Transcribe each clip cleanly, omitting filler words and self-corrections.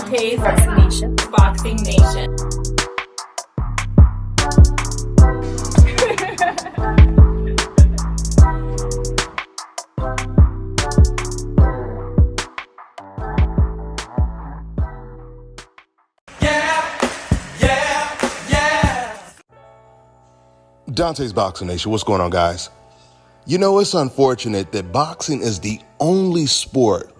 Dante's Boxing Nation. Boxing Nation. Dante's Boxing Nation, what's going on, guys? You know, it's unfortunate that boxing is the only sport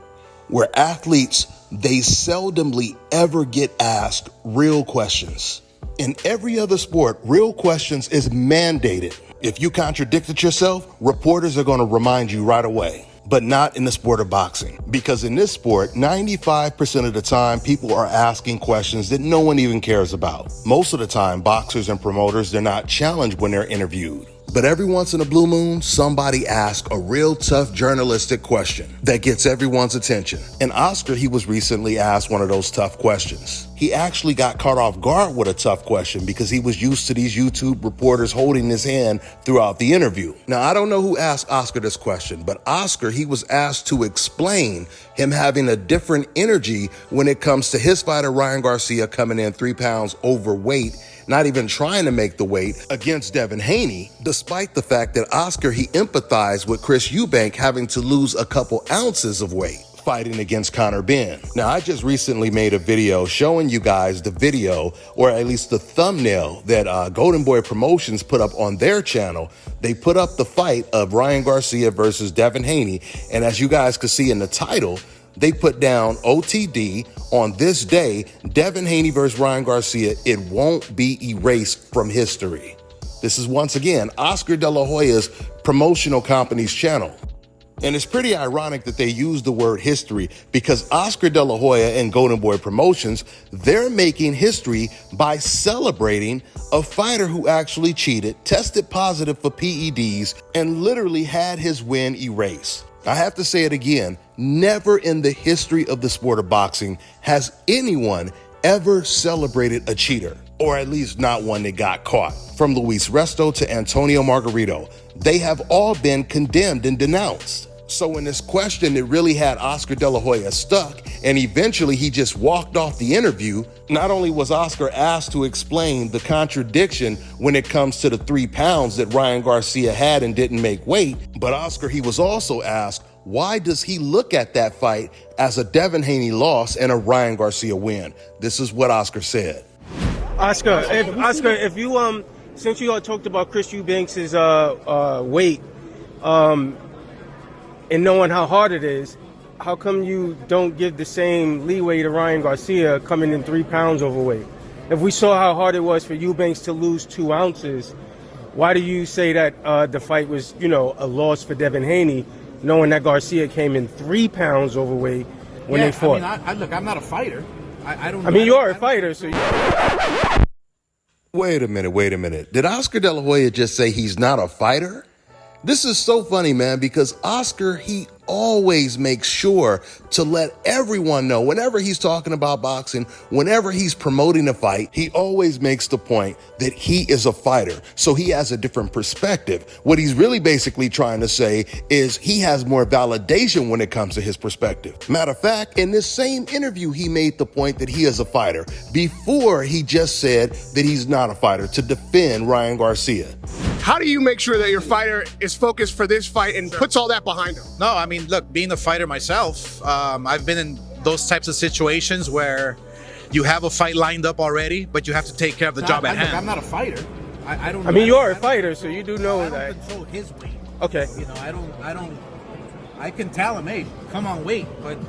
where athletes, they seldomly ever get asked real questions. In every other sport, real questions is mandated. If you contradicted yourself, reporters are going to remind you right away. But not in the sport of boxing. Because in this sport, 95% of the time, people are asking questions that no one even cares about. Most of the time, boxers and promoters, they're not challenged when they're interviewed. But every once in a blue moon, somebody asks a real tough journalistic question that gets everyone's attention. And Oscar, he was recently asked one of those tough questions. He actually got caught off guard with a tough question because he was used to these YouTube reporters holding his hand throughout the interview. Now, I don't know who asked Oscar this question, but Oscar, he was asked to explain him having a different energy when it comes to his fighter, Ryan Garcia, coming in 3 pounds overweight, not even trying to make the weight, against Devin Haney, despite the fact that Oscar, he empathized with Chris Eubank having to lose a couple ounces of weight fighting against Conor Benn. Now, I just recently made a video showing you guys the video, or at least the thumbnail that Golden Boy Promotions put up on their channel. They put up the fight of Ryan Garcia versus Devin Haney, and as you guys could see in the title, they put down OTD on this day, Devin Haney versus Ryan Garcia. It won't be erased from history. This is once again Oscar De La Hoya's promotional company's channel. And it's pretty ironic that they use the word history because Oscar De La Hoya and Golden Boy Promotions, they're making history by celebrating a fighter who actually cheated, tested positive for PEDs, and literally had his win erased. I have to say it again, never in the history of the sport of boxing has anyone ever celebrated a cheater, or at least not one that got caught. From Luis Resto to Antonio Margarito, they have all been condemned and denounced. So in this question, it really had Oscar De La Hoya stuck, and eventually he just walked off the interview. Not only was Oscar asked to explain the contradiction when it comes to the 3 pounds that Ryan Garcia had and didn't make weight, but Oscar, he was also asked, why does he look at that fight as a Devin Haney loss and a Ryan Garcia win? This is what Oscar said. Oscar, if you since you all talked about Chris Eubanks' weight, and knowing how hard it is, how come you don't give the same leeway to Ryan Garcia coming in 3 pounds overweight? If we saw how hard it was for Eubanks to lose 2 ounces, why do you say that the fight was, a loss for Devin Haney, knowing that Garcia came in 3 pounds overweight when they fought? Look, I'm not a fighter. You are a fighter, so Wait a minute. Did Oscar De La Hoya just say he's not a fighter? This is so funny, man, because Oscar, he always makes sure to let everyone know whenever he's talking about boxing, whenever he's promoting a fight, he always makes the point that he is a fighter. So he has a different perspective. What he's really basically trying to say is he has more validation when it comes to his perspective. Matter of fact, in this same interview, he made the point that he is a fighter before he just said that he's not a fighter to defend Ryan Garcia. How do you make sure that your fighter is focused for this fight and puts all that behind him? No, look, being a fighter myself, I've been in those types of situations where you have a fight lined up already, but you have to take care of the job at hand. I'm not a fighter. You are a fighter, so you do know that. I don't control his weight. Okay. I can tell him, hey, come on, weight, but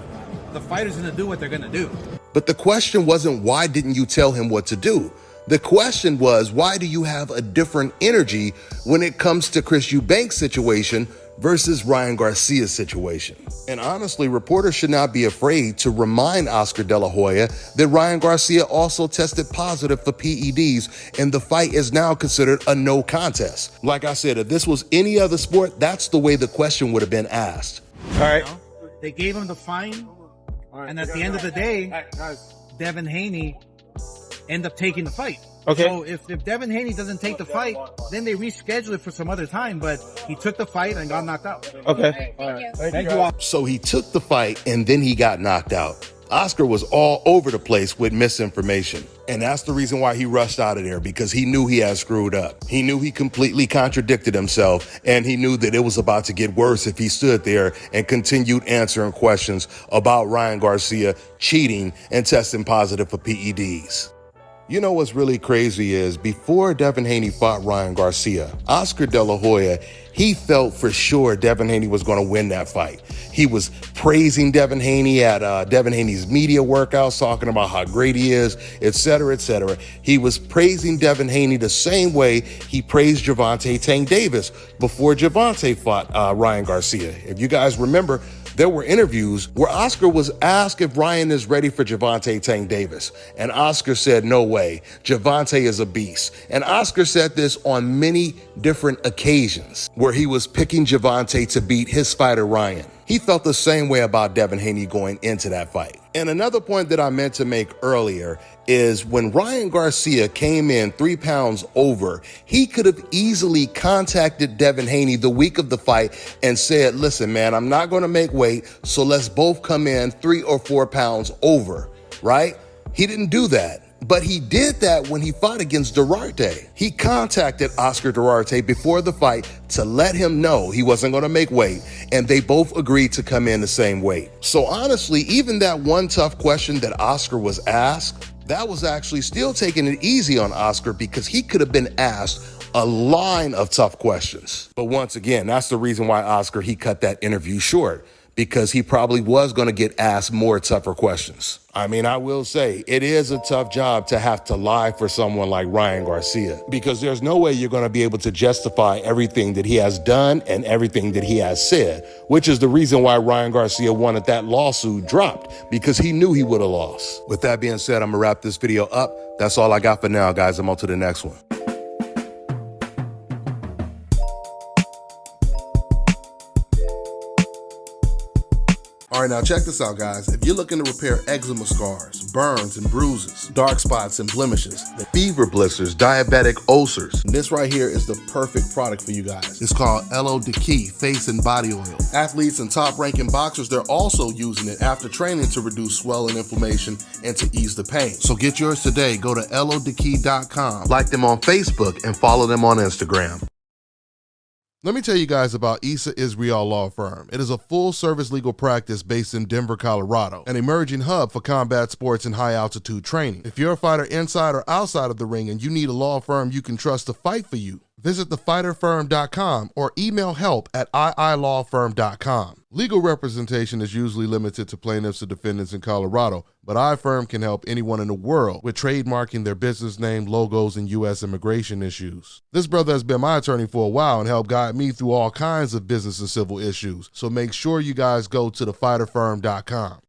the fighter's gonna do what they're gonna do. But the question wasn't, why didn't you tell him what to do? The question was, why do you have a different energy when it comes to Chris Eubanks' situation versus Ryan Garcia's situation? And honestly, reporters should not be afraid to remind Oscar De La Hoya that Ryan Garcia also tested positive for PEDs, and the fight is now considered a no contest. Like I said, if this was any other sport, that's the way the question would have been asked. All right. They gave him the fine, and at the end of the day, Devin Haney end up taking the fight. Okay. So if Devin Haney doesn't take the fight, then they reschedule it for some other time, but he took the fight and got knocked out. Okay. All right. Thank you all. So he took the fight and then he got knocked out. Oscar was all over the place with misinformation. And that's the reason why he rushed out of there, because he knew he had screwed up. He knew he completely contradicted himself, and he knew that it was about to get worse if he stood there and continued answering questions about Ryan Garcia cheating and testing positive for PEDs. You know what's really crazy is before Devin Haney fought Ryan Garcia, Oscar De La Hoya, he felt for sure Devin Haney was going to win that fight. He was praising Devin Haney at Devin Haney's media workouts, talking about how great he is, et cetera, et cetera. He was praising Devin Haney the same way he praised Gervonta Tank Davis before Gervonta fought Ryan Garcia. If you guys remember, there were interviews where Oscar was asked if Ryan is ready for Gervonta Tank Davis. And Oscar said, no way, Gervonta is a beast. And Oscar said this on many different occasions where he was picking Gervonta to beat his fighter Ryan. He felt the same way about Devin Haney going into that fight. And another point that I meant to make earlier is when Ryan Garcia came in 3 pounds over, he could have easily contacted Devin Haney the week of the fight and said, listen, man, I'm not going to make weight, so let's both come in 3 or 4 pounds over, right? He didn't do that. But he did that when he fought against Duarte. He contacted Oscar Duarte before the fight to let him know he wasn't going to make weight, and they both agreed to come in the same weight. So honestly, even that one tough question that Oscar was asked, that was actually still taking it easy on Oscar because he could have been asked a line of tough questions. But once again, that's the reason why Oscar, he cut that interview short, because he probably was going to get asked more tougher questions. I mean, I will say it is a tough job to have to lie for someone like Ryan Garcia, because there's no way you're going to be able to justify everything that he has done and everything that he has said, which is the reason why Ryan Garcia wanted that lawsuit dropped, because he knew he would have lost. With that being said, I'm going to wrap this video up. That's all I got for now, guys. I'm on to the next one. All right, now check this out, guys. If you're looking to repair eczema scars, burns and bruises, dark spots and blemishes, fever blisters, diabetic ulcers, this right here is the perfect product for you guys. It's called Elo Key Face and Body Oil. Athletes and top-ranking boxers, they're also using it after training to reduce swelling, inflammation, and to ease the pain. So get yours today. Go to elodekey.com, like them on Facebook, and follow them on Instagram. Let me tell you guys about Issa Israel Law Firm. It is a full-service legal practice based in Denver, Colorado, an emerging hub for combat sports and high-altitude training. If you're a fighter inside or outside of the ring and you need a law firm you can trust to fight for you, visit thefighterfirm.com or email help@iilawfirm.com. Legal representation is usually limited to plaintiffs or defendants in Colorado, but iFirm can help anyone in the world with trademarking their business name, logos, and U.S. immigration issues. This brother has been my attorney for a while and helped guide me through all kinds of business and civil issues, so make sure you guys go to thefighterfirm.com.